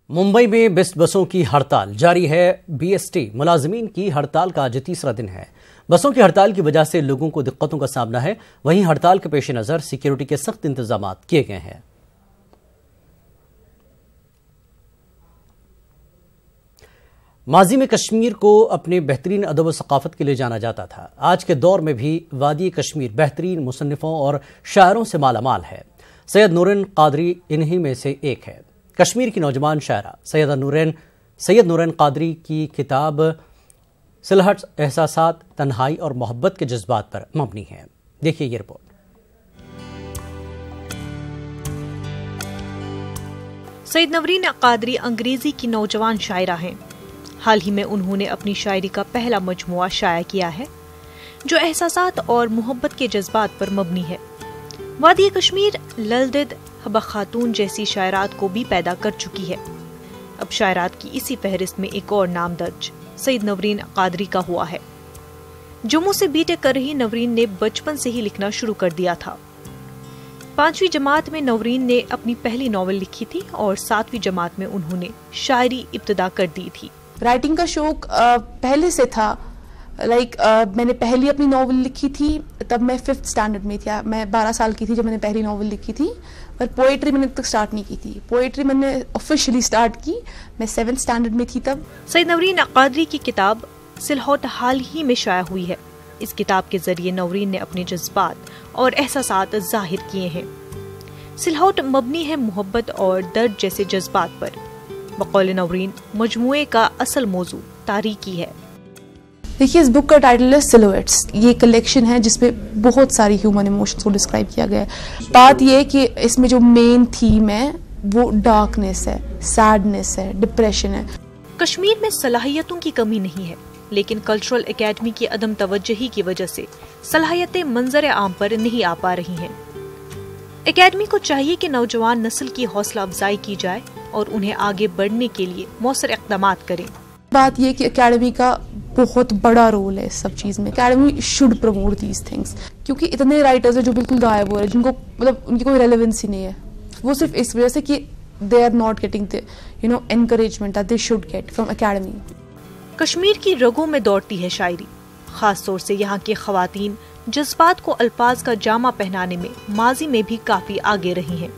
मुंबई में बेस्ट बसों की हड़ताल जारी है। बीएसटी मुलाजमीन की हड़ताल का आज तीसरा दिन है। बसों की हड़ताल की वजह से लोगों को दिक्कतों का सामना है। वहीं हड़ताल के पेश नज़र सिक्योरिटी के सख्त इंतजाम किए गए हैं। माजी में कश्मीर को अपने बेहतरीन अदब व सकाफत के लिए जाना जाता था। आज के दौर में भी वादी कश्मीर बेहतरीन मुसन्निफों और शायरों से मालामाल है। सैयद नूरैन कादरी इन्हीं में से एक है। कश्मीर की नौजवान शायरा सैयद नूरैन कादरी की किताब सिलहट एहसासात, तन्हाई और मोहब्बत के जज्बात पर मबनी है। देखिए ये रिपोर्ट। सैयद नूरैन कादरी अंग्रेजी की नौजवान शायरा हैं। हाल ही में उन्होंने अपनी शायरी का पहला मजमुआ शाया किया है जो एहसासात और मोहब्बत के जज्बात पर मबनी है। वादी कश्मीर ललदिद हबा खातून जैसी शायरात को भी पैदा कर चुकी है। अब शायरात की इसी फहरिस्त में एक और नाम दर्ज सैयद नूरैन कादरी का हुआ है। जम्मू से बीटेक कर रही नूरैन ने बचपन से ही लिखना शुरू कर दिया था। 5वीं जमात में नूरैन ने अपनी पहली नॉवल लिखी थी और 7वीं जमात में उन्होंने शायरी इब्तिदा कर दी थी। राइटिंग का शौक पहले से था। मैंने पहली अपनी नॉवल लिखी थी तब मैं 5th स्टैंडर्ड में थी। मैं 12 साल की थी जब मैंने पहली नॉवल लिखी थी, पर पोएट्री मैंने तक स्टार्ट नहीं की थी। पोएट्री मैंने ऑफिशियली स्टार्ट की मैं 7th स्टैंडर्ड में थी तब। सैयद नूरैन कादरी की किताब सिलहट हाल ही में शाया हुई है। इस किताब के जरिए नूरैन ने अपने जज्बात और एहसासात जाहिर किए हैं। सिलहट मबनी है मोहब्बत और दर्द जैसे जज्बात पर। बकौल नूरैन मजमुए का असल मौजू तारीकी है। देखिए, इस बुक का टाइटल है सिलुएट्स। ये कलेक्शन है जिसमें बहुत सारी ह्यूमन इमोशंस को डिस्क्राइब किया गया है। बात ये है कि इसमें जो मेन थीम है वो डार्कनेस है, सैडनेस है, डिप्रेशन है। कश्मीर में सलाहियतों की कमी नहीं है, लेकिन कल्चरल एकेडमी की अदम तवज्जुही की वजह से सलाहियतें मंजर आम पर नहीं आ पा रही हैं। एकेडमी को चाहिए कि नौजवान नस्ल की हौसला अफजाई की जाए और उन्हें आगे बढ़ने के लिए मौसर इक़दामात करें। बात ये कि एकेडमी का बहुत बड़ा रोल है इस सब चीज़ में। Academy should promote these things, क्योंकि इतने राइटर्स हैं जो बिल्कुल गायब हो रहे हैं, जिनको मतलब उनकी कोई रेलेवेंस ही नहीं है। वो सिर्फ इस वजह से कि they are not getting the encouragement that they should get from academy. Kashmir की रगों में दौड़ती है शायरी। खास तौर से यहाँ की खवातीन जज्बात को अल्फाज का जामा पहनाने में माजी में भी काफी आगे रही हैं।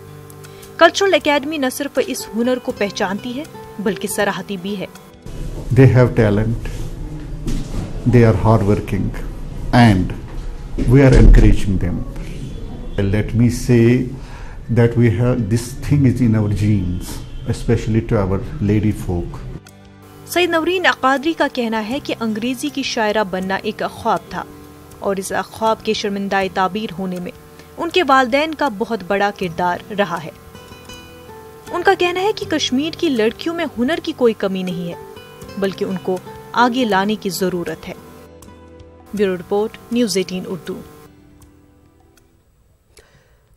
कल्चरल एकेडमी न सिर्फ इस हुनर को पहचानती है बल्कि सराहती भी है। They have talent, they are hardworking, and we are encouraging them. Let me say that we have this thing is in our genes, especially to our lady folk. Syed Noorain Qadri का कहना है कि अंग्रेजी की शायरा बनना एक ख्वाब था और इस ख्वाब के शर्मिंदा ताबीर होने में उनके वालिदैन का बहुत बड़ा किरदार रहा है। उनका कहना है कि कश्मीर की लड़कियों में हुनर की कोई कमी नहीं है, बल्कि उनको आगे लाने की जरूरत है। Bureau report, news 18 Urdu.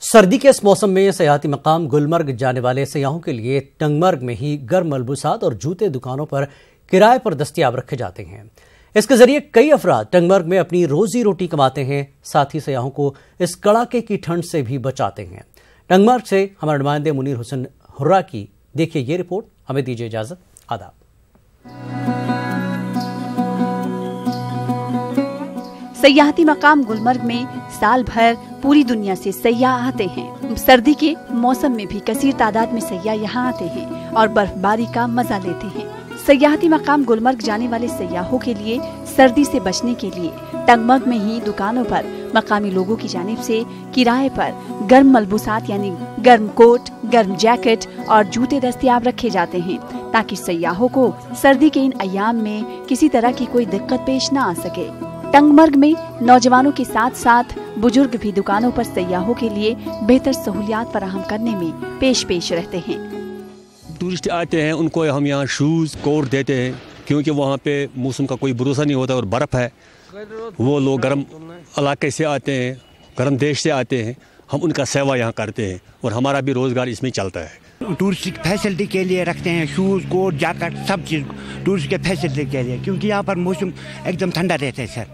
सर्दी के इस मौसम में सयाहती मकाम गुलमर्ग जाने वाले सयाहों के लिए टंगमर्ग में ही गर्म मलबूसात और जूते दुकानों पर किराए पर दस्तयाब रखे जाते हैं। इसके जरिए कई अफराद टंगमर्ग में अपनी रोजी रोटी कमाते हैं, साथ ही सयाहों को इस कड़ाके की ठंड से भी बचाते हैं। टंगमर्ग से हमारे नुमाइंदे मुनीर हुसैन हुर्रा की देखिए ये रिपोर्ट। हमें दीजिए इजाजत। आदाब। सयाहती मकाम गुलमर्ग में साल भर पूरी दुनिया से सयाह आते हैं। सर्दी के मौसम में भी कसीर तादाद में सयाह यहाँ आते हैं और बर्फबारी का मजा लेते हैं। सयाहती मकाम गुलमर्ग जाने वाले सयाहों के लिए सर्दी से बचने के लिए टंगमर्ग में ही दुकानों पर मकामी लोगों की जानिब से किराए पर गर्म मलबूसात यानी गर्म कोट, गर्म जैकेट और जूते दस्तयाब रखे जाते हैं ताकि सयाहों को सर्दी के इन अयाम में किसी तरह की कोई दिक्कत पेश न आ सके। टंगमर्ग में नौजवानों के साथ साथ बुजुर्ग भी दुकानों पर सयाहों के लिए बेहतर सहूलियात फराहम करने में पेश रहते हैं। टूरिस्ट आते हैं उनको हम यहाँ शूज़ कोट देते हैं, क्योंकि वहाँ पे मौसम का कोई भरोसा नहीं होता और बर्फ़ है। वो लोग गर्म इलाके से आते हैं, गर्म देश से आते हैं, हम उनका सेवा यहाँ करते हैं और हमारा भी रोज़गार इसमें चलता है। टूरिस्ट फैसिलिटी के लिए रखते हैं शूज़ कोट जैकेट सब चीज़ टूरिस्ट के फैसिलिटी के लिए, क्योंकि यहाँ पर मौसम एकदम ठंडा रहता है सर।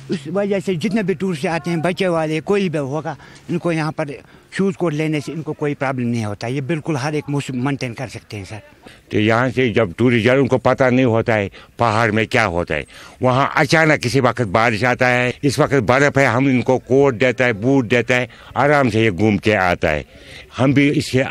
اس وجہ سے جتنے بھی ٹورسٹ آتے ہیں, بچے والے کوئی بھی ہوگا, ان کو یہاں پر شوز کوٹ لینے سے ان کو کوئی پرابلم نہیں ہوتا. یہ بالکل ہر ایک موسم مینٹین کر سکتے ہیں سر. تو یہاں سے جب ٹورسٹ ان کو پتہ نہیں ہوتا ہے پہاڑ میں کیا ہوتا ہے, وہاں اچانک کسی وقت بارش آتا ہے, اس وقت برف ہے, ہم ان کو کوٹ دیتا ہے, بوٹ دیتا ہے, آرام سے یہ گھوم کے آتا ہے. ہم بھی اس سے